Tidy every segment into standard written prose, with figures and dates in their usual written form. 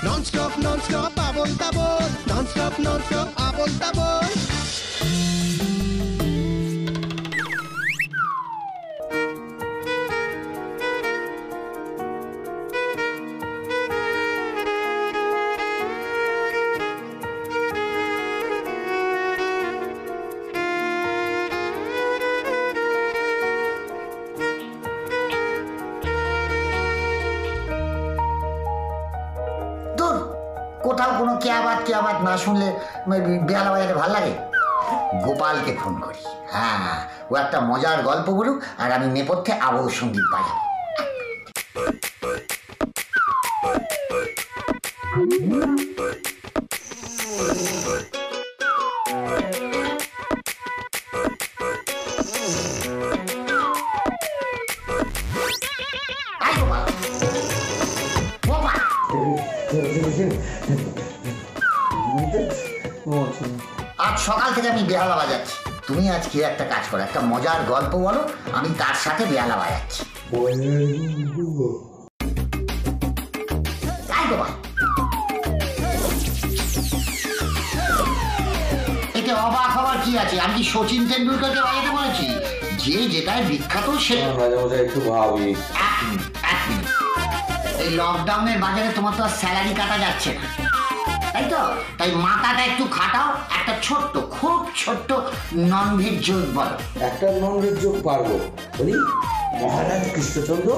Non-stop, non-stop, abol tabol. Non-stop, non-stop, abol tabol. কোথাও কোনো কেয়াবাত না শুনলে বেহালা বাজাতে ভাল লাগে। গোপালকে ফোন করি, হ্যাঁ ও একটা মজার গল্প বলুক আর আমি নেপথ্যে আবহ সঙ্গীত বাজাবো। আজ সকাল থেকে আমি বেহালা বাজাচ্ছি, তুমি আজ কি একটা কাজ করো, একটা মজার গল্প বলো, আমি তার সাথে বেহালা বাজাচ্ছি। এতে অবাক হওয়ার কি আছে? আমি কি সচিন তেন্ডুলকরকে বাজাতে বলেছি? যে যেটাই বিখ্যাত সে একটু ভাবি। এক মিনিট, এই লকডাউনের বাজারে তোমার তো আর স্যালারি কাটা যাচ্ছে না, তাই তো? তাই মাথাটা একটু খাটাও, একটা ছোট্ট, খুব ছোট্ট ননভেজ জোক বলো। একটা ননভেজ জোক পারবো। বলি, মহারাজ কৃষ্ণচন্দ্র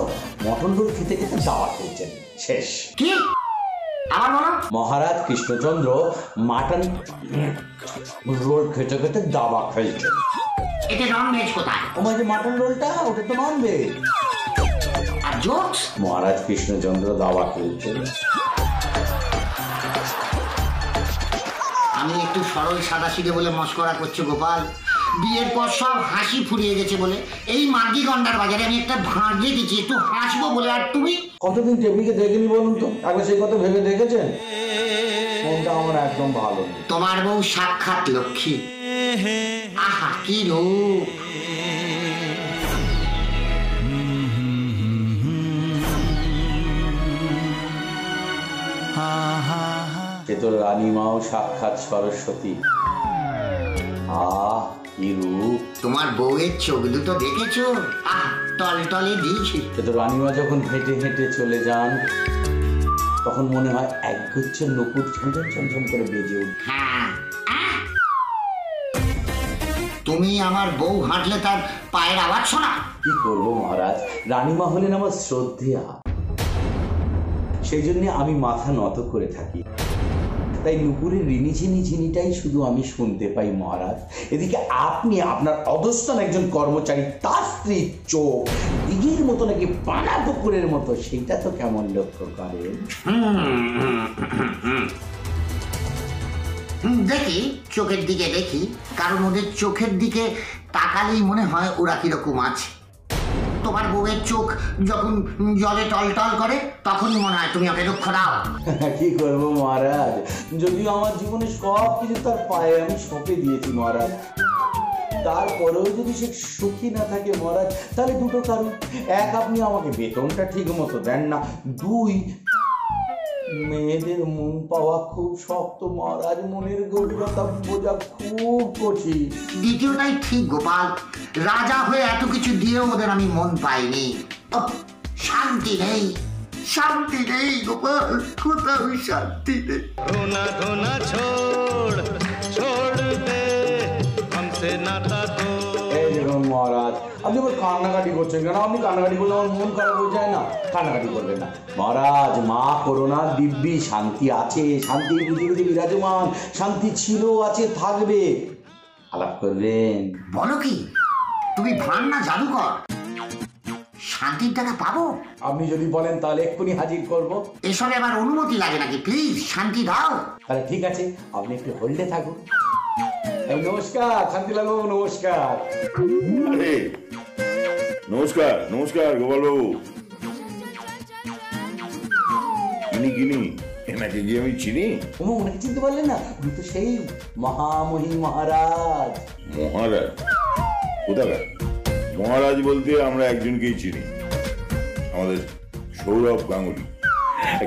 মটন রোল খেতে খেতে দাওয়া খেয়েছেন, শেষ। কি? আবার বলো। মহারাজ কৃষ্ণচন্দ্র মাটন রোল খেতে খেতে দাওয়া খেয়েছেন। এটা ননভেজ কোথায়? আমার যে মাটন রোলটা, ওটা তো ননভেজ। আর জোকস? মহারাজ কৃষ্ণচন্দ্র দাওয়া খেয়েছেন। আমি একটু সরল সাদাসিধে বলে মস্করা করছো গোপাল। বিয়ের পর সব হাসি ফুরিয়ে গেছে বলে এই মার্গি গন্ডার বাজারে আমি একটা ভাঁড় রেখেছি একটু হাসবো বলে। আর তুমি কতদিন টেবিলকে দেখেনি বলুন তো? একবার সেই কথা ভেবে দেখেছেন? মনটা আমার একদম ভালো। তোমার বউ সাক্ষাৎ লক্ষ্মী, আহা কি রূপ। সে তো রানীমাও সাক্ষাৎ সরস্বতী। আহ কি রূপ। তোমার বউয়ের চোখ দুটো দেখেছো? আহ টলটলে দিয়েছি। সে তো রানীমা যখন হেঁটে হেঁটে চলে যান তখন মনে হয় একগুচ্ছ নকুর ঝনঝন ঝনঝন করে বেজে উঠে। হ্যাঁ, তুমি আমার বউ হাঁটলে তার পায়ের আওয়াজ শোনা? কি করবো মহারাজ, রানীমা হলেন আমার শ্রদ্ধেয়া, সেই জন্য আমি মাথা নত করে থাকি। তাই নুপুরের রিনিঝিনি ঝিনিটাই শুধু আমি শুনতে পাই মহারাজ। এদিকে আপনি আপনার অধস্তন একজন কর্মচারী, তার স্ত্রীর চোখ দিঘির মতো নাকি পানা পুকুরের মতো, সেইটা তো কেমন লক্ষ্য করেন? দেখি, চোখের দিকে দেখি, কারণ ওদের চোখের দিকে তাকালেই মনে হয় ওরা কিরকম আছে। তোমার বউয়ের চোখ যখন জলে টলটল করে তখনই মনে হয় তুমি ওকে দুঃখ দাও। কি করবো মহারাজ, যদিও আমার জীবনে সব কিছু তার পায়ে আমি সঁপে দিয়েছি মহারাজ, তারপরেও যদি সে সুখী না থাকে মহারাজ, তাহলে দুটো কারণ। এক, আপনি আমাকে বেতনটা ঠিক মতো দেন না। দুই, মেয়েদের মন পাওয়া খুব শক্ত মহারাজ, মনের গভীরতা বোঝা খুব কঠিন। দ্বিতীয়টাই ঠিক গোপাল, রাজা হয়ে এত কিছু দিয়েও ওদের আমি মন পাইনি। শান্তি নেই, শান্তি নেই গোপাল, কোথাও শান্তি নেই। रोना धोना छोड़ छोड़ दे हमसे नाता तो। এই দেখুন মহারাজ, আপনি আবার কান্নাকাটি করছেন কেন? আপনি কান্নাকাটি করলে আমার মন খারাপ হয়ে যায় না? কান্নাকাটি করবেন না মহারাজ, মা করোনা দিব্যি শান্তি আছে, শান্তি পৃথিবীতে বিরাজমান, শান্তি ছিল, আছে, থাকবে। আলাপ করবেন? বলো কি, তুমি ভান না জাদুকর? শান্তির টাকা পাবো? আপনি যদি বলেন তাহলে এক্ষুনি হাজির করব। এসবে আবার অনুমতি লাগে নাকি? প্লিজ শান্তি দাও। তাহলে ঠিক আছে, আপনি একটু হোল্ডে থাকুন। নমস্কার শান্তিলাল বাবু, নমস্কার। আরে নমস্কার নমস্কার গোপালবাবু। কিনি এনাকে গিয়ে আমি চিনি? ওনাকে চিনতে পারলেন না? উনি তো সেই মহামহিম মহারাজ। মহারাজ? কোথাকার মহারাজ? বলতে আমরা একজনকেই চিনি, আমাদের সৌরভ গাঙ্গুলি।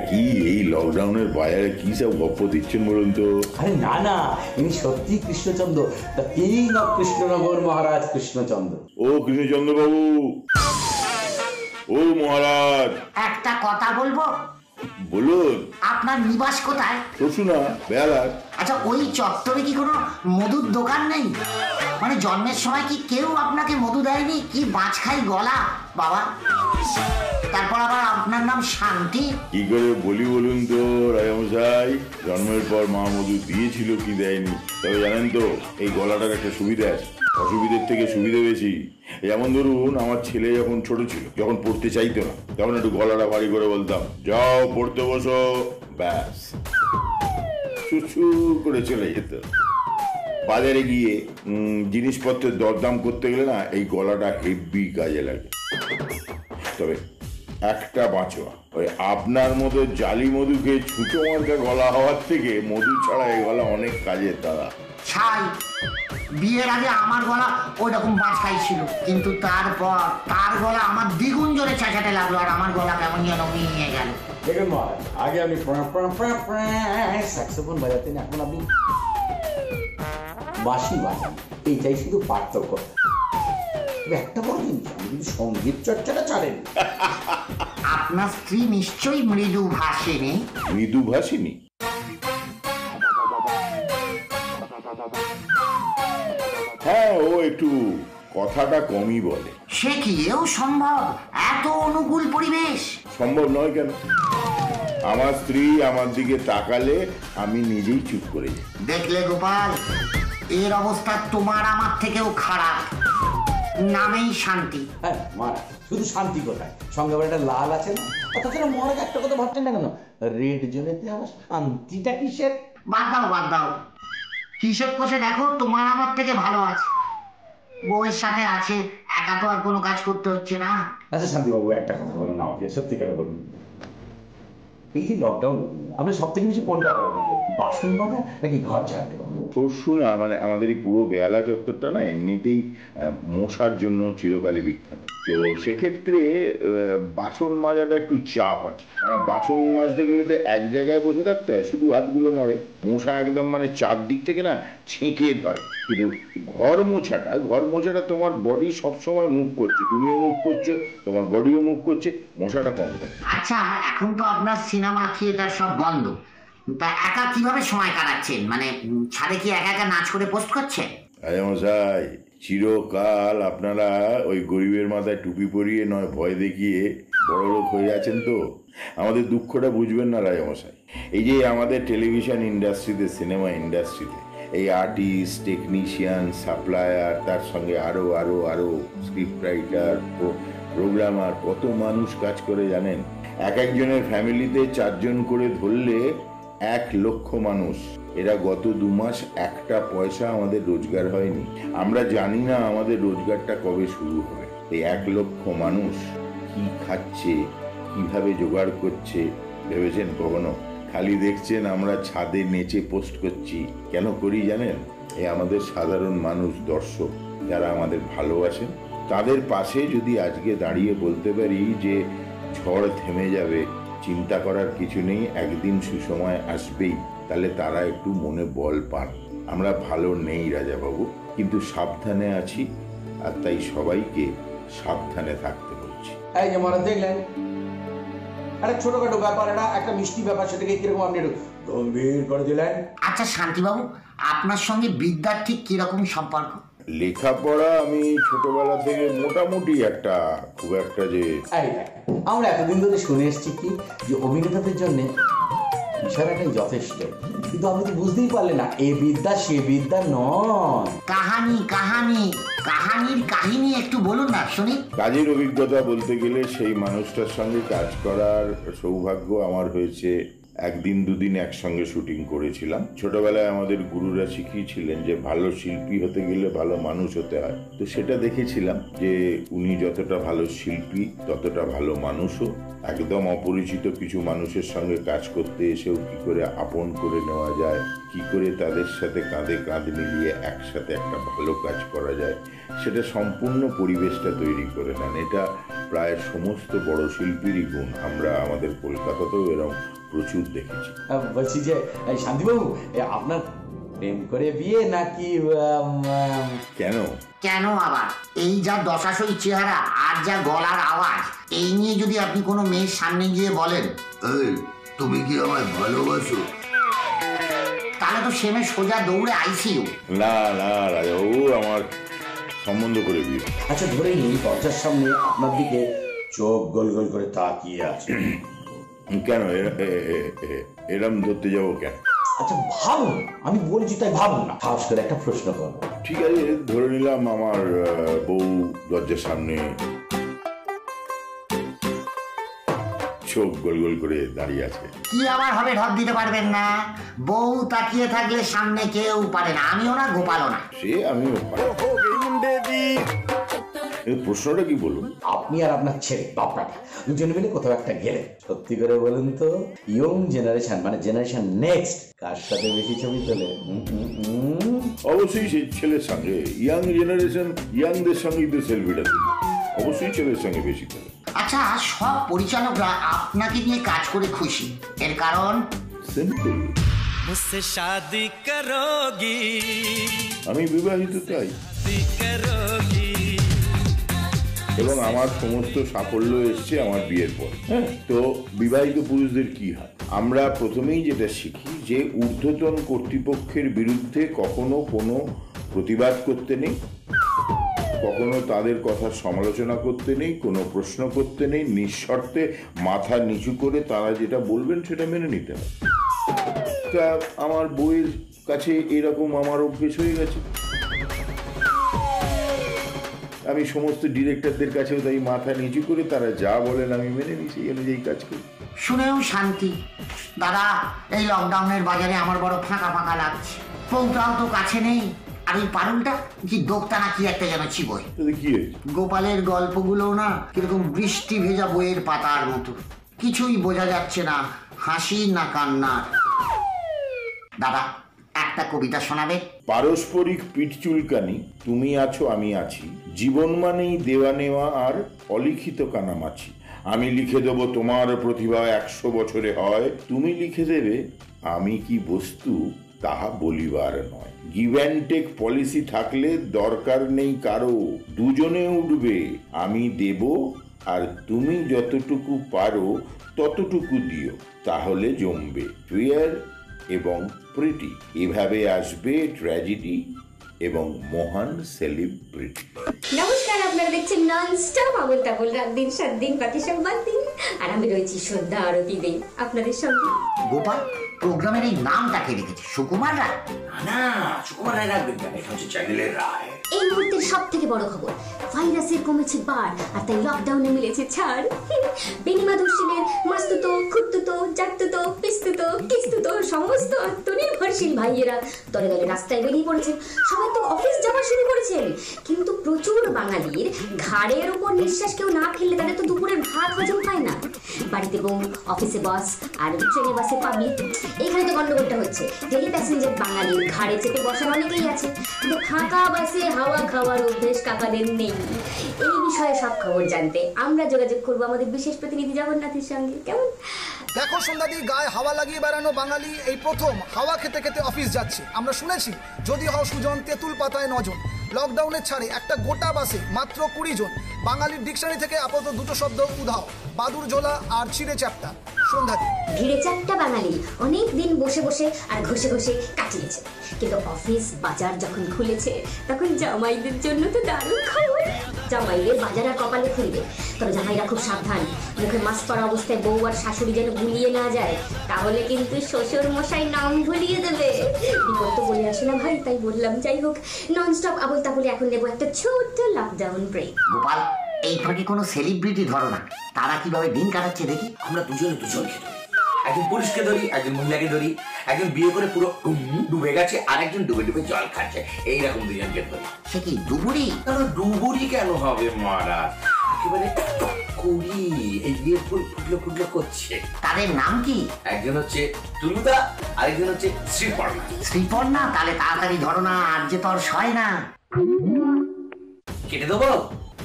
কি এই লকডাউনের বাজারে কি সব গপ্প দিচ্ছেন বলুন তো? আরে না না, ইনি সত্যি Krishnachandra, the king of Krishnanagar, Maharaj Krishnachandra. ও কৃষ্ণচন্দ্র বাবু, ও মহারাজ, একটা কথা বলবো? বলুন। আপনার নিবাস কোথায়? শোনা বেহালার। আচ্ছা, ওই চত্বরে কি কোনো মধুর দোকান নেই? মানে জন্মের সময় কি কেউ আপনাকে মধু দেয়নি? কি বাঁচখাই গলা বাবা। তারপর আবার আপনার নাম শান্তি। কি করে বলি বলুন তো রাজামশাই, জন্মের পর মা মধু দিয়েছিল কি দেয়নি। তবে জানেন তো, এই গলাটার একটা সুবিধা আছে, অসুবিধের থেকে সুবিধা বেশি। যেমন ধরুন, আমার ছেলে যখন ছোট ছিল, যখন পড়তে চাইতো না, তখন একটু গলাটা ভারী করে বলতাম, যাও পড়তে বসো, ব্যাস সুসু করে চলে যেত। বাজারে গিয়ে জিনিসপত্রের দরদাম করতে গেলে না, এই গলাটা হেভি কাজে লাগে। তবে একটা বাঁচোয়া, ওই আপনার মতো জালি মধুকে ছুটো মার্কা গলা হওয়ার থেকে মধু ছাড়া এই গলা অনেক কাজের দাদা। ছাই, বিয়ের আগে আমার গলা ওই রকম বাঁচখাই ছিল, কিন্তু তারপর তার গলা আমার দ্বিগুণ জোরে চেঁচাতে লাগলো, আর আমার গলা কেমন যেন মিলিয়ে গেল। দেখুন মহারাজ, আগে আপনি স্যাক্সোফোন বাজাতেন, এখন আপনি বাঁশি বাজান। এইটাই শুধু পার্থক্য। একটা বড় জিনিস, আপনি কিন্তু সঙ্গীত চর্চাটা ছাড়েন। আপনার স্ত্রী নিশ্চয়ই মৃদু ভাষিনী। মৃদু ভাষিনী? হ্যাঁ, ও একটু কথাটা কমই বলে। সে কি এও সম্ভব? এত অনুকূল পরিবেশ? সম্ভব নয় কেন? আমার স্ত্রী আমার দিকে তাকালে আমি নিজেই চুপ করে যাই। দেখলে গোপাল, এর অবস্থা তোমার আমার থেকেও খারাপ। নামেই শান্তি। হ্যাঁ মহারাজ, শুধু শান্তি কোথায়, সঙ্গে আবার একটা লাল আছে না। তাছাড়া মহারাজ একটা কথা ভাবছেন না কেন, রেড জোনেতে আবার শান্তিটা কিসের? বাদ দাও বাদ দাও, হিসেব করে দেখো, তোমার আমার থেকে ভালো আছে। বউয়ের সাথে আছে, একা তো আর কোনো কাজ করতে হচ্ছে না। আচ্ছা শান্তিবাবু, একটা কথা বলুন না, সত্যিকারে বলুন, এই যে লকডাউন, আপনি সব থেকে বেশি কোনটা বাসন মাজা নাকি ঘর ঝাড়তে? পরশু না, মানে আমাদের এই পুরো বেহালা চত্বরটা না এমনিতেই মশার জন্য চিরকালই বিখ্যাত। তো সেক্ষেত্রে বাসন মাজাটা একটু চাপ আছে। বাসন মাজতে গেলে তো এক জায়গায় বসে থাকতে হয়, শুধু হাতগুলো নড়ে, মশা একদম মানে চারদিক থেকে না ছেঁকে ধরে। কিন্তু ঘর মোছাটা তোমার বডি সবসময় মুভ করছে, তুমিও মুভ করছো, তোমার বডিও মুভ করছে, মশাটা কম করে। আচ্ছা, এখন তো আপনার সিনেমা থিয়েটার সব বন্ধ, তা একা কিভাবে সময় কাটাচ্ছেন? মানে ছাদে কি একা একা নাচ করে পোস্ট করছে? রাজামশাই, চিরকাল আপনারা ওই গরিবের মাথায় টুপি পরিয়ে নয় ভয় দেখিয়ে বড় লোক হয়ে আছেন, তো আমাদের দুঃখটা বুঝবেন না রাজামশাই। এই যে আমাদের টেলিভিশন ইন্ডাস্ট্রিতে, সিনেমা ইন্ডাস্ট্রিতে এই আর্টিস্ট, টেকনিশিয়ান, সাপ্লায়ার, তার সঙ্গে আরো আরো আরো স্ক্রিপ্ট রাইটার, প্রোগ্রামার, কত মানুষ কাজ করে জানেন? এক একজনের ফ্যামিলিতে 4 জন করে ধরলে 1 লক্ষ মানুষ। এরা গত 2 মাস একটা পয়সা আমাদের রোজগার হয়নি। আমরা জানি না আমাদের রোজগারটা কবে শুরু হবে। এই 1 লক্ষ মানুষ কি খাচ্ছে, কিভাবে জোগাড় করছে ভেবেছেন কখনো? খালি দেখছেন আমরা ছাদে নেচে পোস্ট করছি। কেন করি জানেন? এই আমাদের সাধারণ মানুষ, দর্শক যারা আমাদের ভালোবাসেন, তাদের পাশে যদি আজকে দাঁড়িয়ে বলতে পারি যে ঝড় থেমে যাবে, চিন্তা করার কিছু নেই, একদিন সুসময় আসবেই, তাহলে তারা একটু মনে বল পান। আমরা ভালো নেই রাজাবাবু, কিন্তু সাবধানে আছি, আর তাই সবাইকে সাবধানে থাকতে বলছি। এই যে মহারাজ দেখলেন, একটা ছোটখাটো ব্যাপার, একটা মিষ্টি ব্যাপার, সেটাকে কিরকম আপনি একটু গম্ভীর করে দিলেন। আচ্ছা শান্তিবাবু, আপনার সঙ্গে বিদ্যার ঠিক কিরকম সম্পর্ক? লেখাপড়া আমি ছোটবেলা থেকে মোটামুটি একটা, খুব একটা যে। আমরা এতদিন ধরে শুনে এসছি কি যে অভিনেতাদের জন্য ইশারাটাই যথেষ্ট, কিন্তু আপনি তো বুঝতেই পারলেন না, এ বিদ্যা সে বিদ্যা নয়। কাহানির কাহিনী একটু বলুন না শুনি। কাজের অভিজ্ঞতা বলতে গেলে সেই মানুষটার সঙ্গে কাজ করার সৌভাগ্য আমার হয়েছে। 1 দিন 2 দিন একসঙ্গে শুটিং করেছিলাম। ছোটবেলায় আমাদের গুরুরা শিখিয়েছিলেন যে ভালো শিল্পী হতে গেলে ভালো মানুষ হতে হয়। তো সেটা দেখেছিলাম যে উনি যতটা ভালো শিল্পী ততটা ভালো মানুষও। একদম অপরিচিত কিছু মানুষের সঙ্গে কাজ করতে এসেও কি করে আপন করে নেওয়া যায়, কি করে তাদের সাথে কাঁধে কাঁধ মিলিয়ে একসাথে একটা ভালো কাজ করা যায়, সেটা সম্পূর্ণ পরিবেশটা তৈরি করে নেন। এটা প্রায় সমস্ত বড় শিল্পীরই গুণ আমরা আমাদের কলকাতাতেও এরকম প্রচুর দেখেছি। বলছি যে শান্তিবাবু, আপনার প্রেম করে বিয়ে নাকি? কেন কেন আবার? এই যা দশাশই চেহারা আর যা গলার আওয়াজ, এই নিয়ে যদি আপনি কোনো মেয়ের সামনে গিয়ে বলেন এই তুমি কি আমায় ভালোবাসো, তাহলে তো সেমে সোজা দৌড়ে আইসিইউ। না না রাজাবাবু, আমার সম্বন্ধ করে বিয়ে। আচ্ছা ধরে নিন দরজার সামনে আপনার দিকে চোখ গোল গোল করে তাকিয়ে আছে, কেন এরম ধরতে যাবো কেন? আচ্ছা ভাবুন, আমি বলছি তাই ভাবুন না, সাহস করে একটা প্রশ্ন করবো। ঠিক আছে, ধরে নিলাম আমার বউ দরজার সামনে চোখ গোল গোল করে দাঁড়িয়ে আছে। কি আবার হবে, ঢপ দিতে পারবেন না? বউ তাকিয়ে থাকলে সামনে কেউ পারে না, আমিও না, গোপালও না। সে আমিও পারি। প্রশ্নটা কি বলুন? আপনি আর আপনার ছেলে বাপটাটা দুজনে মিলে কোথাও একটা গেলেন, সত্যি করে বলুন তো, ইয়ং জেনারেশন মানে জেনারেশন নেক্সট কার সাথে বেশি ছবি তোলে? অবশ্যই সেই ছেলের সঙ্গে। ইয়াং জেনারেশন ইয়াংদের সঙ্গেই তো সেলফিটা তুলে, অবশ্যই ছেলের সঙ্গে বেশি তোলে। আচ্ছা, সব পরিচালকরা আপনাকে নিয়ে কাজ করে খুশি, এর কারণ? সিম্পল, मुझसे शादी करोगी, আমি বিবাহিত তাই, करोगी। এবং আমার সমস্ত সাফল্য এসছে আমার বিয়ের পর। হ্যাঁ, তো বিবাহিত পুরুষদের কি হয়? আমরা প্রথমেই যেটা শিখি যে ঊর্ধ্বতন কর্তৃপক্ষের বিরুদ্ধে কখনো কোনো প্রতিবাদ করতে নেই, কখনো তাদের কথার সমালোচনা করতে নেই, কোনো প্রশ্ন করতে নেই, নিঃশর্তে মাথা নিচু করে তারা যেটা বলবেন সেটা মেনে নিতে হবে। তা আমার বইয়ের কাছে এরকম আমার অভ্যেস হয়ে গেছে। আমি সমস্ত ডিরেক্টরদের কাছেও তাই মাথা নিচু করে তারা যা বলেন আমি মেনে নিই, সেই অনুযায়ী কাজ করি। শুনেও শান্তি। দাদা, এই লকডাউনের বাজারে আমার বড় ফাঁকা ফাঁকা লাগছে। বউটাও তো কাছে নেই, আর ওই পারুলটা কি দোক্তানা কি একটা যেন চিবোয়। তাতে কি হয়েছে? গোপালের গল্পগুলো না কিরকম বৃষ্টি ভেজা বইয়ের পাতার মতো, কিছুই বোঝা যাচ্ছে না হাসি না কান্না। দাদা, একটা কবিতা শোনাবে? পারস্পরিক পিঠ চুলকানি, তুমি আছো আমি আছি, জীবন মানেই দেওয়া নেওয়া আর অলিখিত কানামাছি। আমি লিখে দেব তোমার প্রতিভা 100 বছরে হয়, তুমি লিখে দেবে আমি কি বস্তু তাহা বলিবার নয়। গিভ অ্যান্ড টেক পলিসি থাকলে দরকার নেই কারো, দুজনে উঠবে, আমি দেব আর তুমি যতটুকু পারো ততটুকু দিও, তাহলে জমবে ফেয়ার এবং প্রিটি। এভাবে আসবে ট্র্যাজেডি এবং মহান সেলিব্রিটি। নমস্কার, আপনারা দেখছেন ননস্টপ আবল তাবল, রাত দিন 7 দিন বাকি সব বাদ দিন, আর আমি রয়েছি সন্ধ্যা আরতি দে আপনাদের সঙ্গে। গোপাল, প্রোগ্রামের এই নামটা কে রেখেছে? সুকুমার রায়? না, সুকুমার রায় রাখবেন কেন? এটা হচ্ছে চ্যানেলের রায়। এই মুহূর্তের সব থেকে বড় খবর, ভাইরাসের কমেছে বার, আর তাই লকডাউনে মিলেছে ছাড়। বেনিমা দর্শনের মাস্তুতো, খুঁড়তুতো, জাতুতো, পিস্তুতো, কিস্তুতো সমস্ত আত্মনির্ভরশীল ভাইয়েরা দলে দলে রাস্তায় বেরিয়ে পড়েছেন। সবাই তো অফিস যাওয়া শুরু করেছেন, কিন্তু প্রচুর বাঙালির ঘাড়ের উপর নিঃশ্বাস কেউ না ফেললে তাদের তো দুপুরের ভাত হজম হয় না। বাড়িতে বউ, অফিসে বস, আর ট্রেনে বাসে পাবলিক। এখানে তো গন্ডগোলটা হচ্ছে, ডেলি প্যাসেঞ্জার বাঙালির ঘাড়ে চেপে বসার অনেকেই আছে, কিন্তু ফাঁকা বাসে হাওয়া খাওয়ার অভ্যেস কাকাদের নেই। এই বিষয়ে সব খবর জানতে আমরা যোগাযোগ করবো আমাদের বিশেষ প্রতিনিধি জগন্নাথের সঙ্গে। কেমন? দেখো সন্ধ্যাদি, গায়ে হাওয়া লাগিয়ে বেড়ানো বাঙালি এই প্রথম হাওয়া খেতে খেতে অফিস যাচ্ছে। আমরা শুনেছি যদি হও সুজন, তেঁতুল পাতায় 9 জন। লকডাউনের ছাড়ে একটা গোটা বাসে মাত্র 20 জন। বাঙালির ডিকশনারি থেকে আপাতত 2 শব্দ উধাও, বাদুর ঝোলা আর চিড়ে চ্যাপ্টা। সন্ধ্যাদি, ভিড়ে চারটা বাঙালি অনেক দিন বসে বসে আর ঘষে ঘষে কাটিয়েছে, কিন্তু অফিস বাজার যখন খুলেছে তখন জামাইদের জন্য তো দারুণ খবর। জামাইদের বাজার আর কপালে খুলবে, তবে জামাইরা খুব সাবধান, মুখে মাস্ক পরা অবস্থায় বউ আর শাশুড়ি যেন ভুলিয়ে না যায়, তাহলে কিন্তু শ্বশুর মশাই নাম ভুলিয়ে দেবে। বিপদ তো বলে আসে না ভাই, তাই বললাম। যাই হোক, ননস্টপ আবল তাবলে এখন নেবো একটা ছোট্ট লকডাউন ব্রেক। গোপাল, এই ফাঁকে কোনো সেলিব্রিটি ধরো না, তারা কিভাবে দিন কাটাচ্ছে দেখি। আমরা দুজনকে ধরি, একজন পুরুষকে ধরি, একজন মহিলাকে ধরি, একজন বিয়ে করে পুরো ডুবে গেছে, আর একজন ডুবে ডুবে জল খাচ্ছে, এইরকম দুজনকে ধরি। সে কি ডুবুরি? ডুবুরি কেন হবে মহারাজ, একেবারে কুড়ি এই বিয়ের ফুল ফুটলো ফুটলো করছে। তাদের নাম কি? একজন হচ্ছে তুলুদা, আরেকজন হচ্ছে শ্রীপর্ণা। শ্রীপর্ণা? তাহলে তাড়াতাড়ি ধরো না, আর যে তোর সয় না। কেটে দেবো?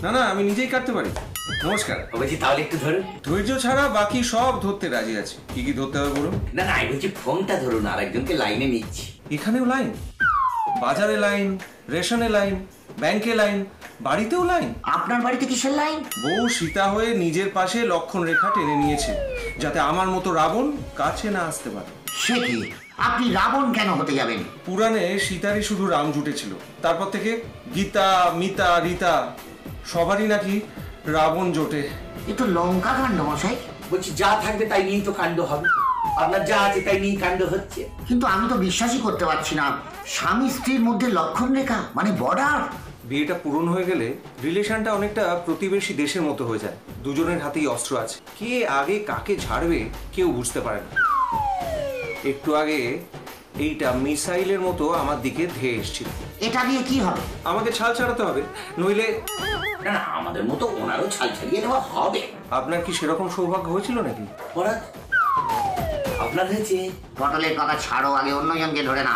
না না, আমি নিজেই কাটতে পারি। নমস্কার। বলছি তাহলে একটু ধরুন। ধৈর্য ছাড়া বাকি সব ধরতে রাজি আছে। কি কি ধরতে হবে বলুন? না না, আমি বলছি ফোনটা ধরুন, আর একজনকে লাইনে নিচ্ছি। এখানেও লাইন, বাজারে লাইন, রেশনে লাইন, ব্যাংকে লাইন, বাড়িতেও লাইন। আপনার বাড়িতে কিসের লাইন? বউ সীতা হয়ে নিজের পাশে লক্ষণ রেখা টেনে নিয়েছে, যাতে আমার মতো রাবণ কাছে না আসতে পারে। সে কি, আপনি রাবণ কেন হতে যাবেন? পুরাণে সীতারই শুধু রাম জুটেছিল, তারপর থেকে গীতা, মিতা, রীতা সবারই নাকি রাবণ জোটে। এ তো লঙ্কা কাণ্ড মশাই। বলছি যা থাকবে তাই নিয়েই তো কাণ্ড হবে। আপনার যা আছে তাই নিয়েই কাণ্ড হচ্ছে। কিন্তু আমি তো বিশ্বাসই করতে পারছি না, স্বামী স্ত্রীর মধ্যে লক্ষণ রেখা মানে বর্ডার। বিয়েটা পূরণ হয়ে গেলে রিলেশনটা অনেকটা প্রতিবেশী দেশের মতো হয়ে যায়। দুজনের হাতেই অস্ত্র আছে, কে আগে কাকে ঝাড়বে কেউ বুঝতে পারে না। একটু আগে এইটা মিসাইলের মতো আমার দিকে ধেয়ে এসেছিল। এটা দিয়ে কি হবে? আমাকে ছাল ছাড়াতে হবে, নইলে। না না, আমাদের মতো ওনারও ছাল ছাড়িয়ে দেওয়া হবে। আপনার কি সেরকম সৌভাগ্য হয়েছিল নাকি? মহারাজ আপনার হয়েছে। পটলের কথা ছাড়ো, আগে অন্যজনকে ধরে না।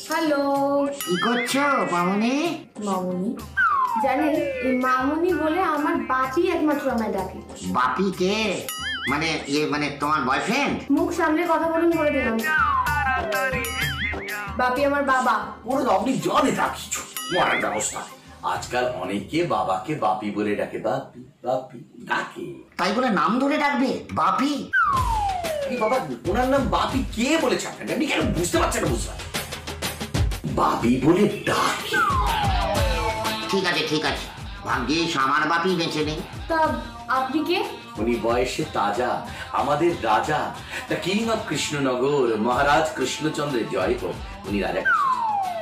হ্যালো, কি করছো মামুনি? মামুনি? জানেন, এই মামুনি বলে আমার বাপি একমাত্র আমায় ডাকে। বাপি কে? মানে মানে তোমার বয়ফ্রেন্ড? মুখ সামনে কথা বলুন বলে দিলাম। বাপি আমার বাবা। মহারাজ আপনি জানেন না কিছু। মহারাজ ব্যবস্থা, আজকাল অনেকে বাবাকে বাপি বলে ডাকে। বাপি বাপি ডাকে, তাই বলে নাম ধরে ডাকবে বাপি? বাবা ওনার নাম বাপি কে বলেছে আপনাকে? আপনি কেন বুঝতে পারছেন না? বুঝতে বাপি বলে ডাকে। ঠিক আছে ঠিক আছে, ভাগ্যিস আমার বাপি বেঁচে নেই। তা আপনি কে? উনি বয়সে তাজা, আমাদের রাজা, দ্য কিং অফ কৃষ্ণনগর, মহারাজ কৃষ্ণচন্দ্রের জয় হোক। উনি রাজা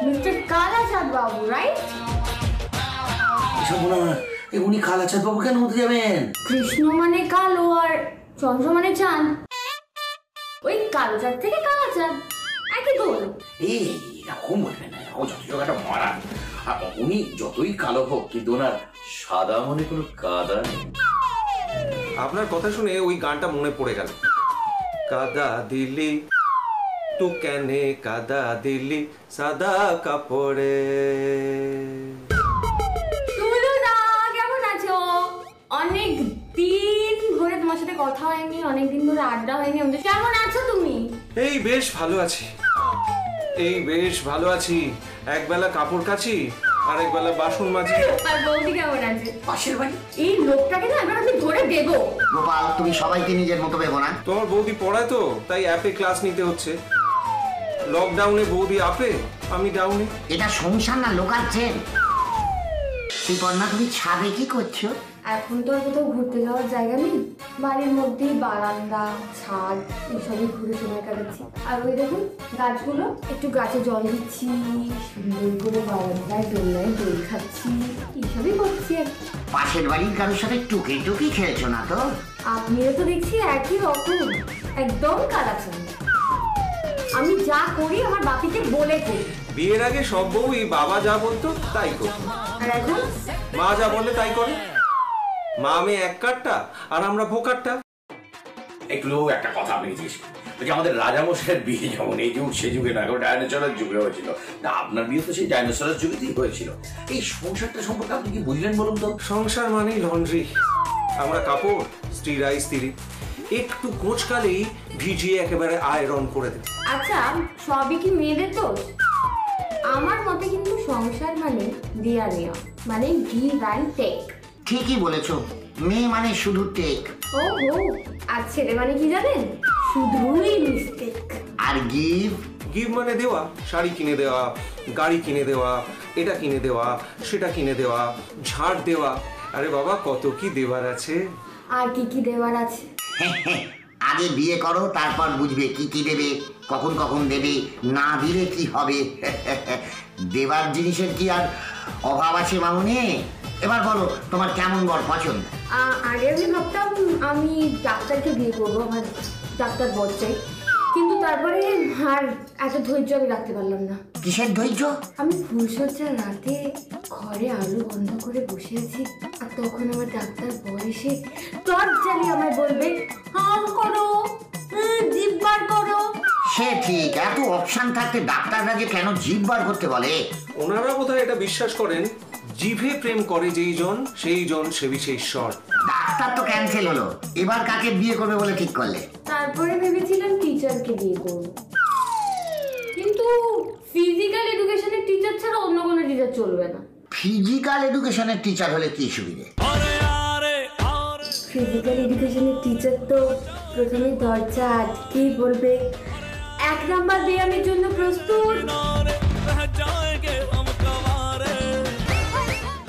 মিস্টার কালাচাঁদ বাবু, রাইট? এসব বলো না, উনি কালাচাঁদ বাবু কেন হতে যাবেন? কৃষ্ণ মানে কালো আর চন্দ্র মানে চাঁদ, ওই কালো চাঁদ থেকে কালাচাঁদ, একই তো হলো। এই এরকম বলবেন না, ও যত একটা মহারাজ। উনি যতই কালো হোক, কিন্তু ওনার সাদা মনে কোনো কাদা নেই। আপনার কথা শুনে ওই গানটা মনে পড়ে গেল। কাদা দিলি তু কেনে কাদা দিলি সাদা কাপড়ে। তুলুদা, কেমন আছো? অনেক দিন ধরে তোমার সাথে কথা হয়নি, অনেকদিন ধরে আড্ডা হয়নি। কেমন আছো তুমি? এই বেশ ভালো আছি, এই বেশ ভালো আছি। একবেলা কাপড় কাচি, আরেক বেলা বাসন মাজি। আর বৌদি কেমন আছে? পাশের বাড়ি এই লোকটাকে না এবার আমি ধরে দেবো। গোপাল, তুমি সবাইকে নিজের মতো ভেবো না। তোমার বৌদি পড়ায় তো, তাই অ্যাপে ক্লাস নিতে হচ্ছে। লকডাউনে বৌদি আপে, আমি ডাউনে। এটা সংসার না লোকাচ্ছেন। শ্রীপর্ণা, তুমি ছাদে কি করছো? এখন তো আর কোথাও ঘুরতে যাওয়ার জায়গা নেই, বাড়ির মধ্যেই বারান্দা, ছাদ এইসবই ঘুরে সময় কাটাচ্ছি। আর ওই দেখুন গাছগুলো, একটু গাছে জল দিচ্ছি, সুন্দর করে বারান্দায় দোলনায় দোল খাচ্ছি, এইসবই করছি। পাশের বাড়ির কারোর সাথে টুকি টুকি খেলছো না তো? আপনিও তো দেখছি একই রকম, একদম কালাচাঁদ। আমি যা করি আমার বাপিকে বলে করি। বিয়ের আগে সব বউই বাবা যা বলতো তাই করতো, আর এখন মা যা বলে তাই করে। মা মেয়ে এক কাঠটা আর আমরা ভোকারটা। একটু একটা কথা আপনি জিজ্ঞেস করি, আমাদের রাজামশাইয়ের বিয়ে যেমন এই যুগ সে যুগে না, ডাইনোসরের যুগে হয়েছিল না, আপনার বিয়ে তো সেই ডাইনোসরের যুগেতেই হয়েছিল। এই সংসারটা সম্পর্কে আপনি কি বুঝলেন বলুন তো? সংসার মানেই লন্ড্রি। আমরা কাপড়, স্ত্রীরা স্ত্রী, একটু কোচকালেই ভিজিয়ে একেবারে আয়রন করে দেব। আচ্ছা, সবই কি মেয়েদের দোষ? আমার মতে কিন্তু সংসার মানে দেয়া নেওয়া, মানে গিভ অ্যান্ড টেক। ঠিকই বলেছো, মেয়ে মানে শুধু টেক। ও হো, আর ছেলে মানে কি জানেন? শুধুই মিস্টেক। আর গিভ? গিভ মানে দেওয়া, শাড়ি কিনে দেওয়া, গাড়ি কিনে দেওয়া, এটা কিনে দেওয়া, সেটা কিনে দেওয়া, ঝাড় দেওয়া। আরে বাবা, কত কি দেওয়ার আছে। আর কি কি দেওয়ার আছে? আগে বিয়ে করো, তারপর বুঝবে কি কি দেবে, কখন কখন দেবে, না দিলে কি হবে। দেবার জিনিসের কি আর অভাব আছে মামুনি? এবার বলো, তোমার কেমন বর পছন্দ? আগে আমি ভাবতাম আমি ডাক্তারকে বিয়ে করবো, আমার ডাক্তার বর চাই, কিন্তু তারপরে আর এত ধৈর্য আমি রাখতে পারলাম না। কিসের ধৈর্য? আমি ফুলসজ্জার রাতে ঘরে আলো বন্ধ করে বসে আছি, আর তখন আমার ডাক্তার বর এসে টর্চ জ্বালিয়ে আমায় বলবে হাম করো, জিভ বার করো। সে সে ঠিক, এত অপশন থাকতে ডাক্তাররা যে কেন জিভ বার করতে বলে? ওনারা বোধহয় এটা বিশ্বাস করেন, জিভে প্রেম করে যেই জন সেই জন সে বিষে ঈশ্বর। ডাক্তার তো ক্যান্সেল হলো, এবার কাকে বিয়ে করবে বলে ঠিক করলে? তারপরে ভেবেছিলাম টিচারকে বিয়ে করব, কিন্তু ফিজিক্যাল এডুকেশনের টিচার ছাড়া অন্য কোনো টিচার চলবে না। ফিজিক্যাল এডুকেশনের টিচার হলে কি সুবিধে? ফিজিক্যাল এডুকেশনের টিচার তো প্রথমে দরজা আটকেই বলবে 1 নাম্বার ব্যায়ামের জন্য প্রস্তুত।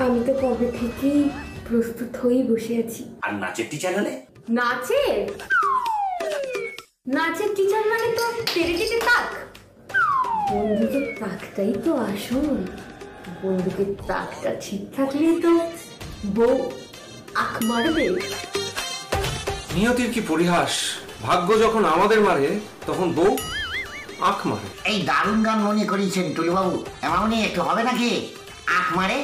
আমি তো কবে থেকেই প্রস্তুত হয়েই বসে আছি। আর নাচের টিচার হলে? নাচের টিচার মানে তো তেরে তাক। বন্দুকের তাকটাই তো আসল। বন্দুকের তাকটা ঠিক থাকলে তো বউ আখ মারবে। নিয়তির কি পরিহাস, ভাগ্য যখন আমাদের মারে তখন বউ আখ মারে। এই দারুণ গান মনে করিয়েছেন টুলুবাবু, এমনই একটু হবে নাকি? আখ মারে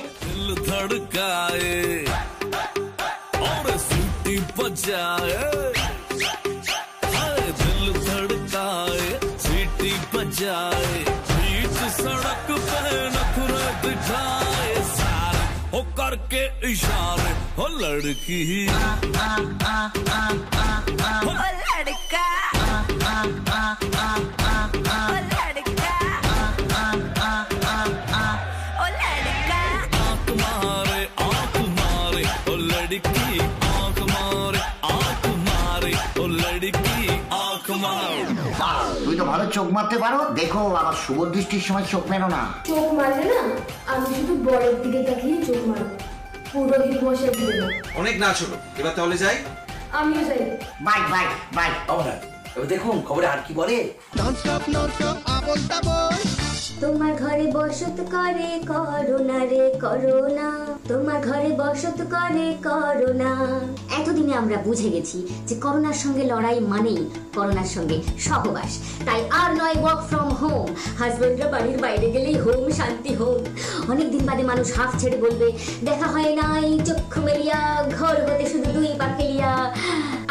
करके इशारे हो लड़की लड़का তুই তো ভালো চোখ মারতে পারো, দেখো আবার শুভ দৃষ্টির সময় চোখ মেরো না। চোখ মারলে না আমি শুধু বরের দিকে তাকিয়ে চোখ মারবো, পুরোহিত মশাই দিবে না। অনেক নাচ হলো, এবার তাহলে যাই। আমিও যাই। Bye bye bye. এবার দেখুন খবরে আর কি বলে। ননস্টপ আবোল তাবোল। তোমার ঘরে বসত করে করোনা রে করোনা, তোমার ঘরে বসত করে করোনা। এতদিনে আমরা বুঝে গেছি যে করোনার সঙ্গে লড়াই মানেই করোনার সঙ্গে সহবাস। তাই আর নয় ওয়ার্ক ফ্রম হোম, হাজবেন্ডরা বাড়ির বাইরে গেলেই হোম শান্তি হোম। অনেকদিন বাদে মানুষ হাফ ছেড়ে বলবে দেখা হয় নাই চক্ষু মেলিয়া, ঘর হতে শুধু 2 পা ফেলিয়া।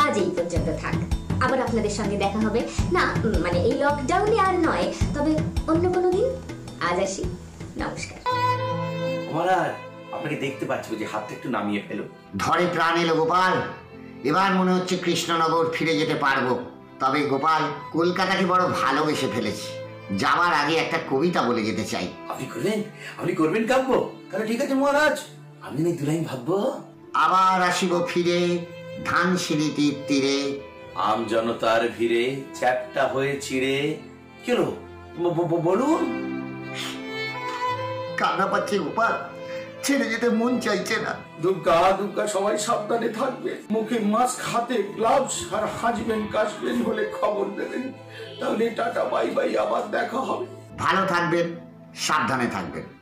আজ এই পর্যন্ত থাক, আবার আপনাদের সঙ্গে দেখা হবে না, মানে এই লকডাউনে আর নয়, তবে অন্য কোনো দিন। আজ আসি, নমস্কার। মহারাজ আপনাকে দেখতে পাচ্ছি যে হাতটা একটু নামিয়ে ফেলো। ধরে প্রাণ এলো গোপাল, এবার মনে হচ্ছে কৃষ্ণনগর ফিরে যেতে পারবো। তবে গোপাল, কলকাতাকে বড় ভালোবেসে ফেলেছি, যাওয়ার আগে একটা কবিতা বলে যেতে চাই। আপনি করবেন কাব্য? তাহলে ঠিক আছে মহারাজ, আমি না 2 লাইন ভাববো। আবার আসিব ফিরে ধানসিঁড়ি তীরে, আম জনতার ভিড়ে চ্যাপটা হয়ে চিড়ে। কেন বলুন? কান্না পাচ্ছে গোপাল, ছেড়ে যেতে মন চাইছে না। দুর্গা সবাই সাবধানে থাকবে, মুখে মাস্ক, হাতে গ্লাভস, আর হাসবেন কাশবেন হলে খবর দেবেন। তাহলে টাটা বাই বাই, আবার দেখা হবে। ভালো থাকবেন, সাবধানে থাকবেন।